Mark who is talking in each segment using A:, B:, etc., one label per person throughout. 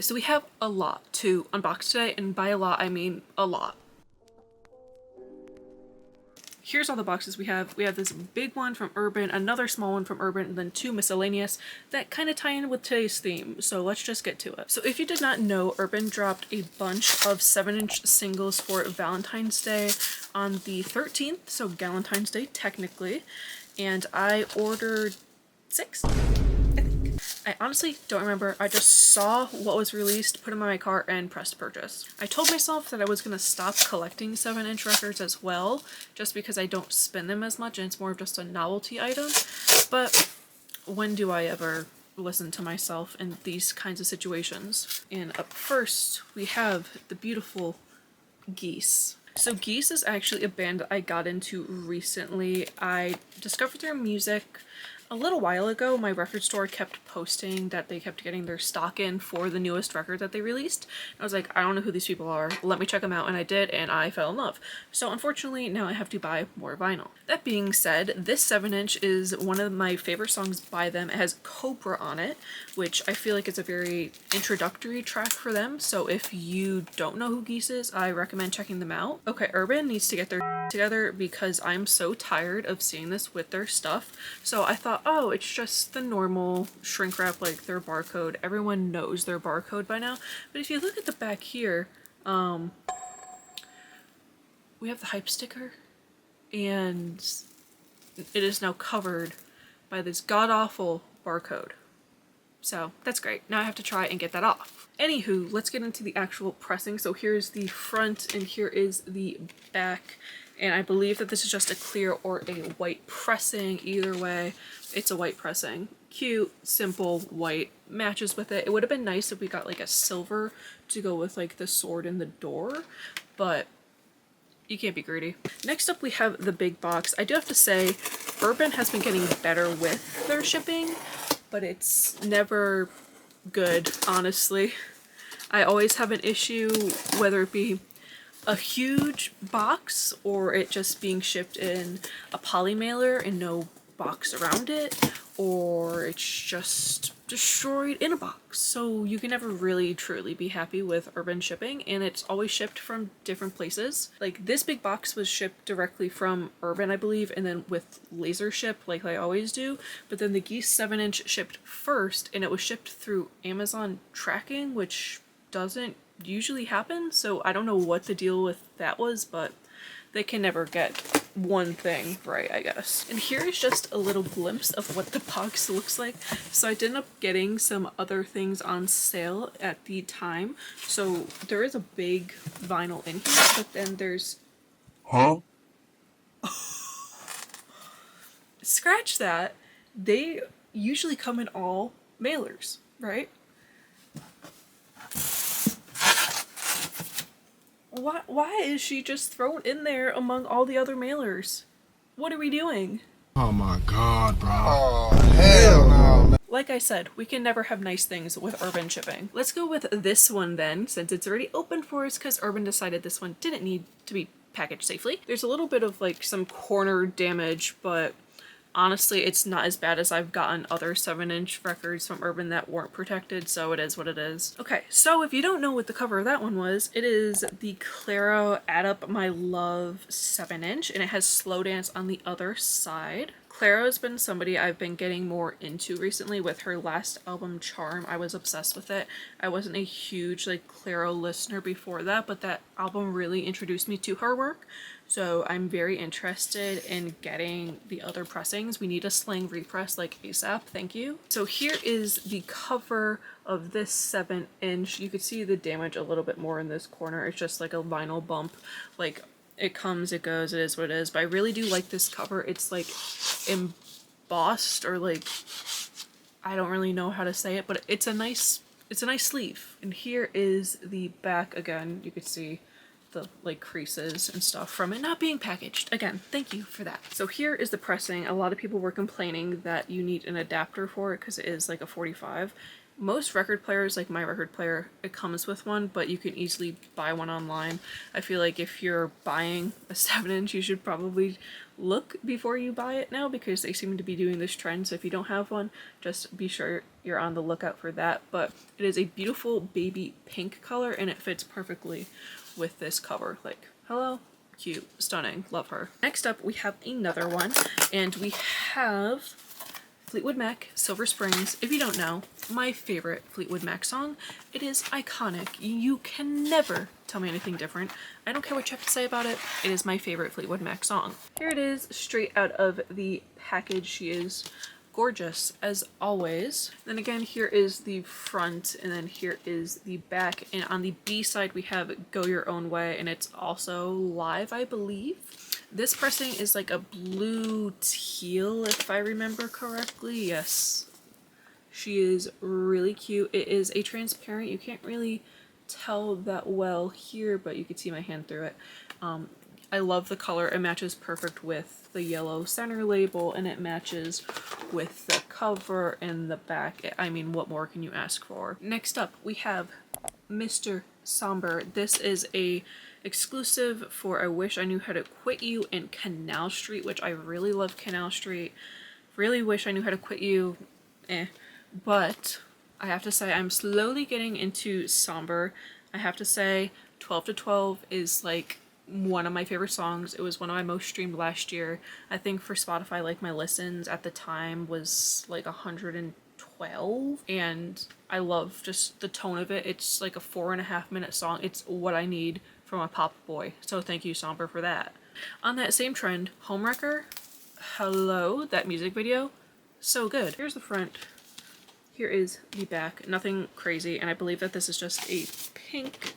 A: So we have a lot to unbox today, and by a lot I mean a lot. Here's all the boxes we have. We have this big one from Urban, another small one from Urban, and then two miscellaneous that kind of tie in with today's theme. So let's just get to it. So if you did not know, Urban dropped a bunch of 7-inch singles for Valentine's Day on the 13th, so Galentine's Day technically, and I ordered 6. I honestly don't remember. I just saw what was released, put them in my cart, and pressed purchase. I told myself that I was going to stop collecting 7-inch records as well, just because I don't spin them as much and it's more of just a novelty item. But when do I ever listen to myself in these kinds of situations? And up first, we have the beautiful Geese. So Geese is actually a band that I got into recently. I discovered their music a little while ago. My record store kept posting that they kept getting their stock in for the newest record that they released. I was like, I don't know who these people are. Let me check them out, and I did, and I fell in love. So unfortunately, now I have to buy more vinyl. That being said, this 7-inch is one of my favorite songs by them. It has Cobra on it, which I feel like is a very introductory track for them. So if you don't know who Geese is, I recommend checking them out. Okay, Urban needs to get their together because I'm so tired of seeing this with their stuff. So I thought, oh, it's just the normal shrink wrap, like their barcode. Everyone knows their barcode by now. But if you look at the back here, we have the hype sticker, and it is now covered by this god-awful barcode. So that's great. Now I have to try and get that off. Anywho, let's get into the actual pressing. So here's the front and here is the back. And I believe that this is just a clear or a white pressing. Either way, it's a white pressing. Cute, simple, white, matches with it. It would have been nice if we got like a silver to go with like the sword in the door, but you can't be greedy. Next up we have the big box. I do have to say, Urban has been getting better with their shipping, but it's never good, honestly. I always have an issue, whether it be a huge box or it just being shipped in a poly mailer and no box around it, or it's just destroyed in a box. So you can never really truly be happy with Urban shipping, and it's always shipped from different places. Like this big box was shipped directly from Urban, I believe, and then with laser ship like I always do, but then the Geese 7-inch shipped first and it was shipped through Amazon tracking, which doesn't usually happen. So I don't know what the deal with that was, but they can never get one thing right, I guess. And here is just a little glimpse of what the box looks like. So I did end up getting some other things on sale at the time. So there is a big vinyl in here, but then there's... Huh? Scratch that. They usually come in all mailers, right? Why is she just thrown in there among all the other mailers? What are we doing?
B: Oh my god, bro. Oh, hell no.
A: Like I said, we can never have nice things with Urban shipping. Let's go with this one then, since it's already open for us, because Urban decided this one didn't need to be packaged safely. There's a little bit of like some corner damage, but honestly, it's not as bad as I've gotten other 7-inch records from Urban that weren't protected, so it is what it is. Okay, so if you don't know what the cover of that one was, it is the Clairo Add Up My Love 7-inch, and it has Slow Dance on the other side. Clairo's been somebody I've been getting more into recently. With her last album, Charm, I was obsessed with it. I wasn't a huge like Clairo listener before that, but that album really introduced me to her work. So I'm very interested in getting the other pressings. We need a slang repress like ASAP, thank you. So here is the cover of this 7-inch. You could see the damage a little bit more in this corner. It's just like a vinyl bump. Like it comes, it goes, it is what it is. But I really do like this cover. It's like embossed, or like, I don't really know how to say it, but it's a nice sleeve. And here is the back again. You could see the like creases and stuff from it not being packaged. Again, thank you for that. So here is the pressing. A lot of people were complaining that you need an adapter for it because it is like a 45. Most record players, like my record player, it comes with one, but you can easily buy one online. I feel like if you're buying a 7-inch, you should probably look before you buy it now, because they seem to be doing this trend. So if you don't have one, just be sure you're on the lookout for that. But it is a beautiful baby pink color and it fits perfectly with this cover. Like, hello, cute, stunning, love her. Next up we have another one, and we have Fleetwood Mac, Silver Springs. If you don't know, my favorite Fleetwood Mac song. It is iconic. You can never tell me anything different. I don't care what you have to say about it. It is my favorite Fleetwood Mac song. Here it is, straight out of the package. She is gorgeous as always. Then again, here is the front, and then here is the back. And on the B side, we have Go Your Own Way, and it's also live, I believe. This pressing is like a blue teal, if I remember correctly. Yes, she is really cute. It is a transparent. You can't really tell that well here, but you can see my hand through it. I love the color. It matches perfect with the yellow center label, and it matches with the cover and the back. I mean, what more can you ask for? Next up, we have Mr. Somber. This is a exclusive for I Wish I Knew How to Quit You in Canal Street, which I really love Canal Street. Really wish I knew how to quit you. But I have to say I'm slowly getting into Somber. I have to say 12 to 12 is like one of my favorite songs. It was one of my most streamed last year. I think for Spotify, like my listens at the time was like 112, and I love just the tone of it. It's like a 4.5 minute song. It's what I need from a pop boy. So thank you, Somber, for that. On that same trend, Homewrecker. Hello, that music video, so good. Here's the front. Here is the back. Nothing crazy, and I believe that this is just a pink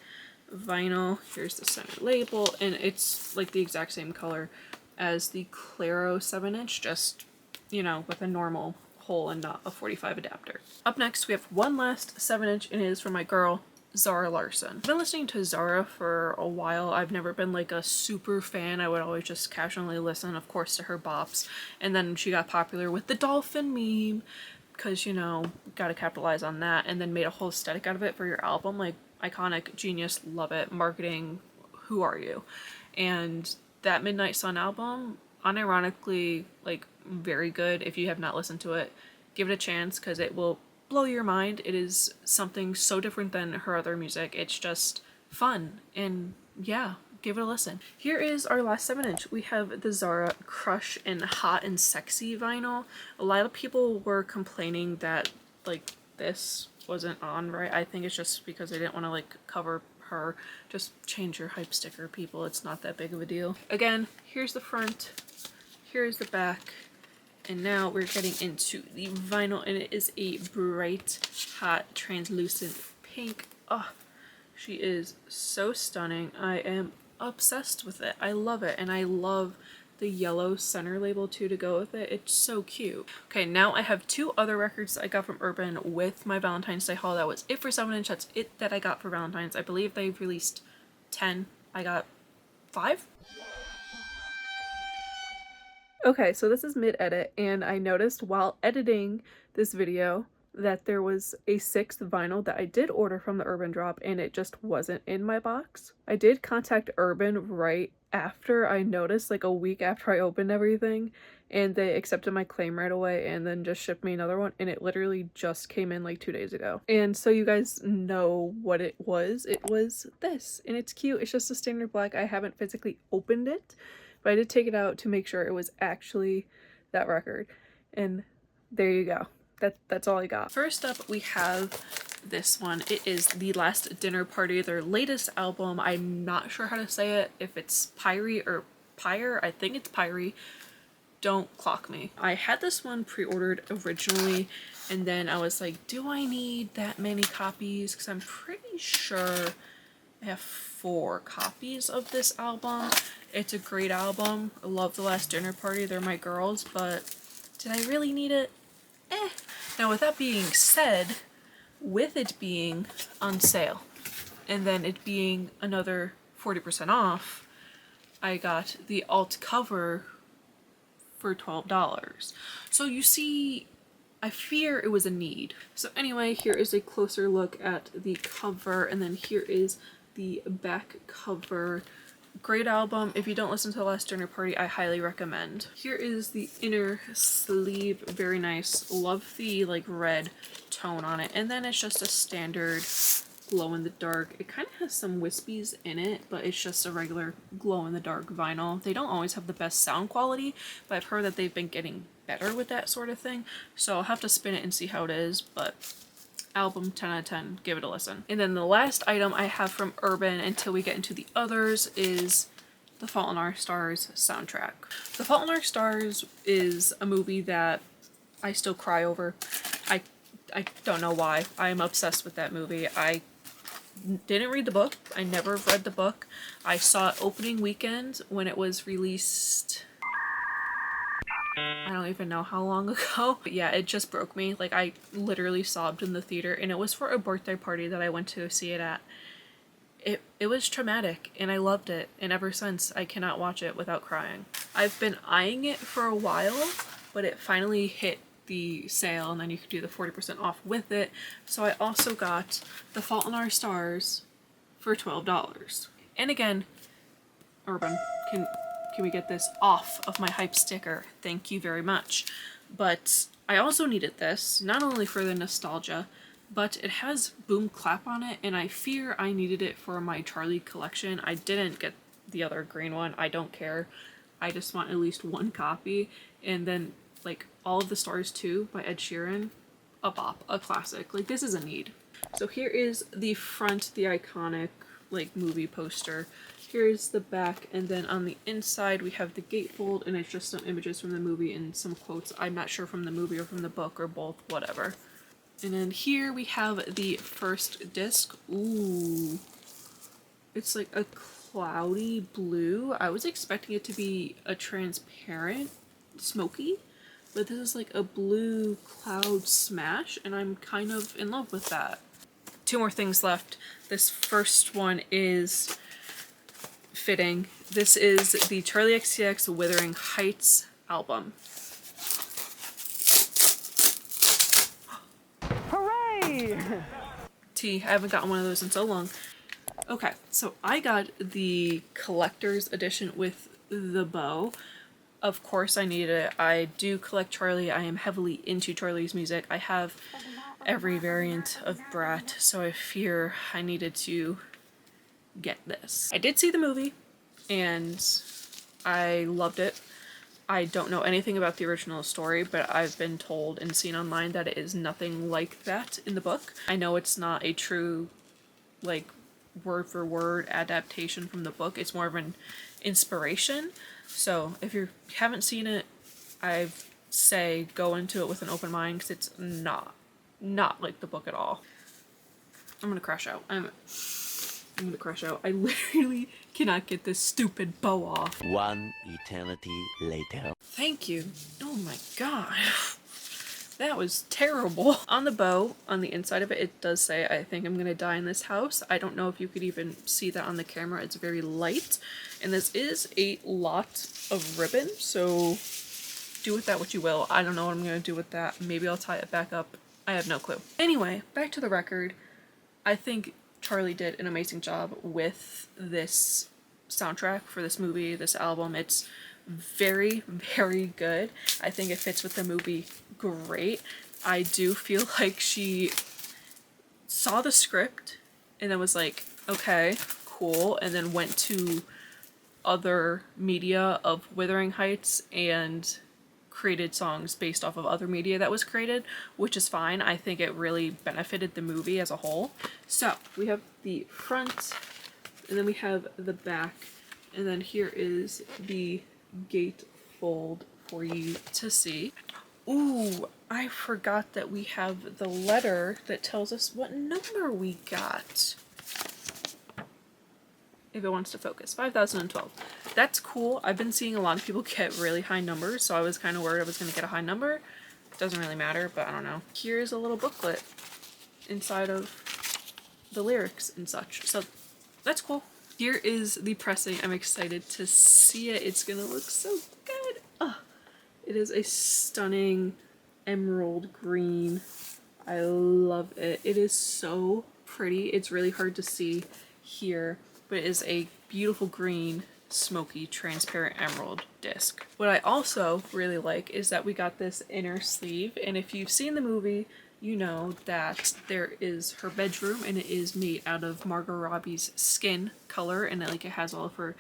A: vinyl. Here's the center label, and it's like the exact same color as the Claro 7-inch, just, you know, with a normal hole and not a 45 adapter. Up next, we have one last 7-inch, and it is from my girl, Zara Larsson. I've been listening to Zara for a while. I've never been like a super fan. I would always just casually listen, of course, to her bops. And then she got popular with the dolphin meme, because, you know, gotta capitalize on that, and then made a whole aesthetic out of it for your album. Like, iconic, genius, love it. Marketing, who are you? And that Midnight Sun album, unironically, like, very good. If you have not listened to it, give it a chance, because it will blow your mind. It is something so different than her other music. It's just fun, and yeah, give it a listen. Here is our last 7-inch. We have the Zara Crush and Hot and Sexy vinyl. A lot of people were complaining that like this wasn't on right. I think it's just because they didn't want to like cover her. Just change your hype sticker, people. It's not that big of a deal. Again, here's the front, here's the back, and now we're getting into the vinyl, and it is a bright, hot, translucent pink. Oh, she is so stunning. I am obsessed with it. I love it, and I love the yellow center label too to go with it. It's so cute. Okay, now I have two other records that I got from Urban with my Valentine's Day haul. That was it for 7-inch. That's it that I got for Valentine's. I believe they've released 10. I got 5. Okay, so this is mid-edit, and I noticed while editing this video that there was a 6th vinyl that I did order from the Urban drop, and it just wasn't in my box. I did contact Urban right after I noticed, like a week after I opened everything, and they accepted my claim right away and then just shipped me another one, and it literally just came in like 2 days ago. And so you guys know what it was. It was this, and it's cute. It's just a standard black. I haven't physically opened it, but I did take it out to make sure it was actually that record, and there you go. That's all I got. First up, we have this one. It is The Last Dinner Party, their latest album. I'm not sure how to say it, if it's Pyre or Pyre. I think it's Pyre. Don't clock me. I had this one pre-ordered originally, and then I was like, do I need that many copies? Because I'm pretty sure I have 4 copies of this album. It's a great album. I love The Last Dinner Party. They're my girls, but did I really need it? Now, with that being said, with it being on sale and then it being another 40% off, I got the alt cover for $12. So you see, I fear it was a need. So anyway, here is a closer look at the cover, and then here is the back cover Great album. If you don't listen to The Last Dinner Party, I highly recommend. Here is the inner sleeve. Very nice. Love the like red tone on it. And then it's just a standard glow in the dark. It kind of has some wispies in it, but it's just a regular glow in the dark vinyl. They don't always have the best sound quality, but I've heard that they've been getting better with that sort of thing. So I'll have to spin it and see how it is, but album 10 out of 10, give it a listen. And then the last item I have from Urban until we get into the others is The Fault in Our Stars soundtrack. The Fault in Our Stars is a movie that I still cry over. I don't know why. I am obsessed with that movie. I didn't read the book. I never read the book. I saw it opening weekend when it was released. I don't even know how long ago. But yeah, it just broke me. Like, I literally sobbed in the theater, and it was for a birthday party that I went to see it at. It was traumatic, and I loved it, and ever since I cannot watch it without crying. I've been eyeing it for a while, but it finally hit the sale, and then you could do the 40% off with it. So I also got The Fault in Our Stars for $12. And again, Urban, can we get this off of my hype sticker? Thank you very much. But I also needed this, not only for the nostalgia, but it has Boom Clap on it, and I fear I needed it for my Charli collection. I didn't get the other green one. I don't care. I just want at least one copy. And then, like, All of the Stars 2 by Ed Sheeran, a bop, a classic. Like, this is a need. So here is the front, the iconic, like, movie poster. Here's the back, and then on the inside we have the gatefold, and it's just some images from the movie and some quotes. I'm not sure from the movie or from the book or both, whatever. And then here we have the first disc. Ooh. It's like a cloudy blue. I was expecting it to be a transparent smoky, but this is like a blue cloud smash, and I'm kind of in love with that. Two more things left. This first one is fitting. This is the Charli xcx Wuthering Heights album.
C: Hooray!
A: I haven't gotten one of those in so long. Okay, so I got the collector's edition with the bow. Of course I need it. I do collect Charli. I am heavily into Charli's music. I have every variant of Brat, so I fear I needed to get this. I did see the movie, and I loved it. I don't know anything about the original story, but I've been told and seen online that it is nothing like that in the book. I know it's not a true, like, word for word adaptation from the book. It's more of an inspiration. So if you haven't seen it, I say go into it with an open mind, because it's not like the book at all. I'm gonna crash out. I'm gonna crash out. I literally cannot get this stupid bow off.
D: One eternity later.
A: Thank you. Oh my god. That was terrible. On the bow, on the inside of it, it does say, I think I'm gonna die in this house. I don't know if you could even see that on the camera. It's very light. And this is a lot of ribbon, so do with that what you will. I don't know what I'm gonna do with that. Maybe I'll tie it back up. I have no clue. Anyway, back to the record. I think Charli did an amazing job with this soundtrack for this movie, this album. It's very, very good. I think it fits with the movie great. I do feel like she saw the script and then was like, okay, cool, and then went to other media of Wuthering Heights and created songs based off of other media that was created, which is fine. I think it really benefited the movie as a whole. So we have the front, and then we have the back, and then here is the gatefold for you to see. Ooh, I forgot that we have the letter that tells us what number we got. If it wants to focus. 5012. That's cool. I've been seeing a lot of people get really high numbers, so I was kind of worried I was going to get a high number. It doesn't really matter, but I don't know. Here's a little booklet inside of the lyrics and such, so that's cool. Here is the pressing. I'm excited to see it. It's gonna look so good. It is a stunning emerald green. I love it. It is so pretty. It's really hard to see here, but it is a beautiful green, smoky, transparent emerald disc. What I also really like is that we got this inner sleeve, and if you've seen the movie, you know that there is her bedroom and it is made out of Margot Robbie's skin color, and it has all of her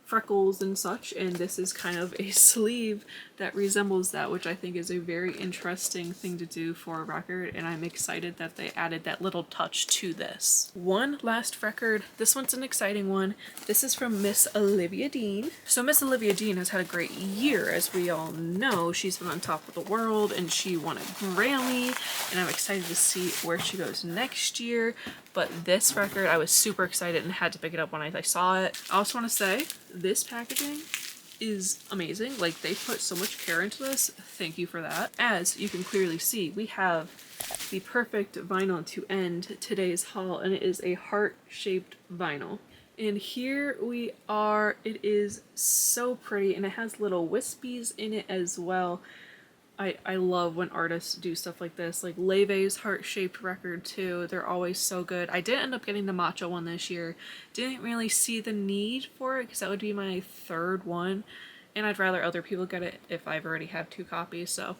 A: freckles and such, and this is kind of a sleeve that resembles that, which I think is a very interesting thing to do for a record, and I'm excited that they added that little touch to this. One last record. This one's an exciting one. This is from Miss Olivia Dean. So Miss Olivia Dean has had a great year, as we all know. She's been on top of the world and she won a Grammy, and I'm excited to see where she goes next year. But this record, I was super excited and had to pick it up when I saw it. I also want to say, this packaging is amazing. Like, they put so much care into this. Thank you for that. As you can clearly see, we have the perfect vinyl to end today's haul, and it is a heart-shaped vinyl. And here we are. It is so pretty, and it has little wispies in it as well. I love when artists do stuff like this, like Leve's heart-shaped record too. They're always so good. I did end up getting the matcha one this year. Didn't really see the need for it because that would be my third one, and I'd rather other people get it if I've already have 2 copies, so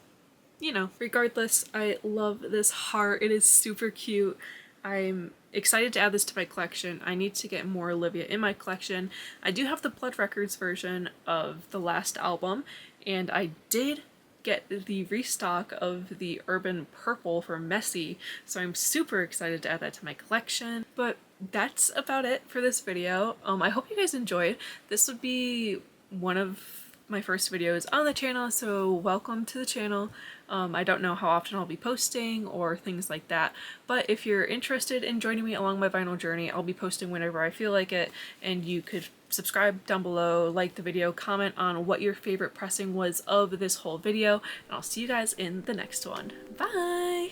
A: you know. Regardless, I love this heart. It is super cute. I'm excited to add this to my collection. I need to get more Olivia in my collection. I do have the Blood Records version of the last album, and I did get the restock of the Urban Purple from Messy, so I'm super excited to add that to my collection. But that's about it for this video. I hope you guys enjoyed. This would be one of my first videos on the channel, so welcome to the channel. I don't know how often I'll be posting or things like that, but if you're interested in joining me along my vinyl journey, I'll be posting whenever I feel like it, and you could subscribe down below, like the video, comment on what your favorite pressing was of this whole video, and I'll see you guys in the next one. Bye!